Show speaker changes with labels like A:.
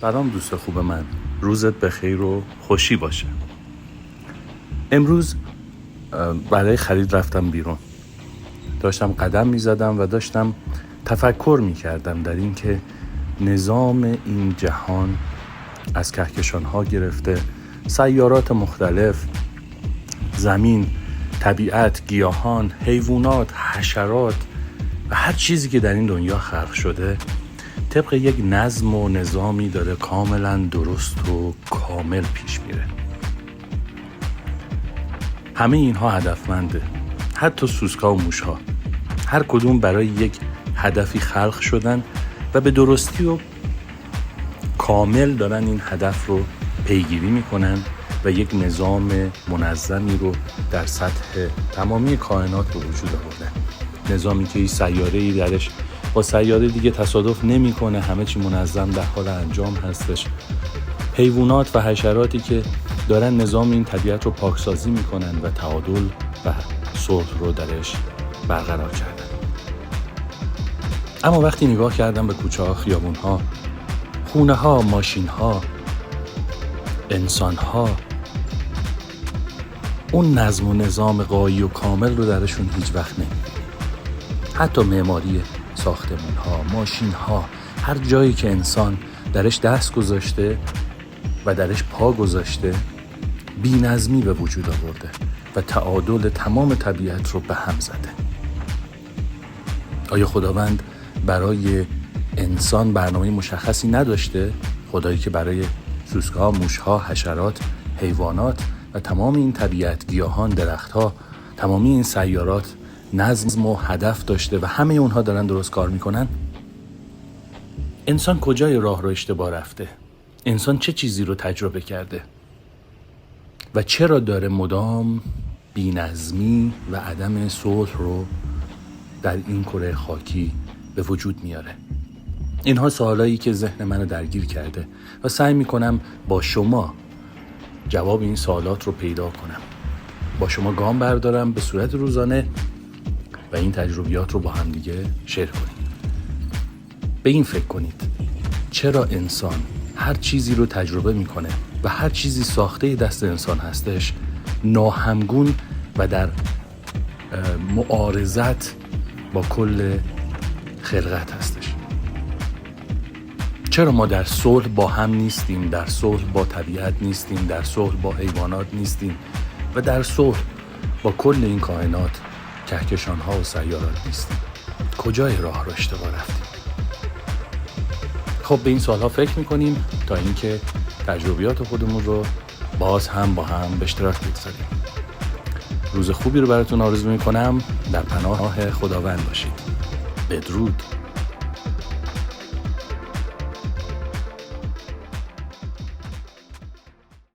A: سلام دوست خوب من، روزت بخیر و خوشی باشه. امروز برای خرید رفتم بیرون. داشتم قدم می زدم و داشتم تفکر می کردم در این که نظام این جهان از کهکشان ها گرفته، سیارات مختلف، زمین، طبیعت، گیاهان، حیوانات، حشرات و هر چیزی که در این دنیا خلق شده طبق یک نظم و نظامی داره کاملا درست و کامل پیش میره. همه اینها هدفمنده، حتی سوسکا و موشها، هر کدوم برای یک هدفی خلق شدن و به درستی و کامل دارن این هدف رو پیگیری میکنن و یک نظام منظمی رو در سطح تمامی کائنات به وجود آوردن. نظامی که هیچ سیاره‌ای درش با سیاره دیگه تصادف نمیکنه، همه چی منظم در حال انجام هستش. حیوانات و حشراتی که دارن نظام این طبیعت رو پاکسازی میکنن و تعادل و صلح رو درش برقرار کردن. اما وقتی نگاه کردم به کوچه ها، خیابون ها، خونه ها، ماشین ها، انسان ها، اون نظم و نظام غایی و کامل رو درشون هیچ وقت نمی‌بینی. حتی معماری ساختمون ها، ماشین ها، هر جایی که انسان درش دست گذاشته و درش پا گذاشته بی‌نظمی به وجود آورده و تعادل تمام طبیعت رو به هم زده. آیا خداوند برای انسان برنامه مشخصی نداشته؟ خدایی که برای سوسک‌ها، موش‌ها، حشرات، حیوانات و تمام این طبیعت، گیاهان، درخت‌ها، تمامی این سیارات نظم و هدف داشته و همه اونها دارن درست کار میکنن؟ انسان کجای راه رو اشتباه رفته؟ انسان چه چیزی رو تجربه کرده؟ و چرا داره مدام بی‌نظمی و عدم صلح رو در این کره خاکی به وجود میاره؟ اینها سوالایی که ذهن منو درگیر کرده و سعی میکنم با شما جواب این سوالات رو پیدا کنم، با شما گام بردارم به صورت روزانه و این تجربیات رو با هم دیگه شیر کنید. به این فکر کنید، چرا انسان هر چیزی رو تجربه میکنه و هر چیزی ساخته دست انسان هستش ناهمگون و در معارضت با کل خلقت هستش؟ چرا ما در صلح با هم نیستیم، در صلح با طبیعت نیستیم، در صلح با حیوانات نیستیم و در صلح با کل این کائنات، کهکشان ها و سیارات نیستیم؟ کجای راه رو اشتباه رفتیم؟ خب به این سوال ها فکر میکنیم تا اینکه تجربیات خودمون رو باز هم با هم به اشتراک بگذاریم. روز خوبی رو براتون آرزو میکنم. در پناه خداوند باشید. بدرود.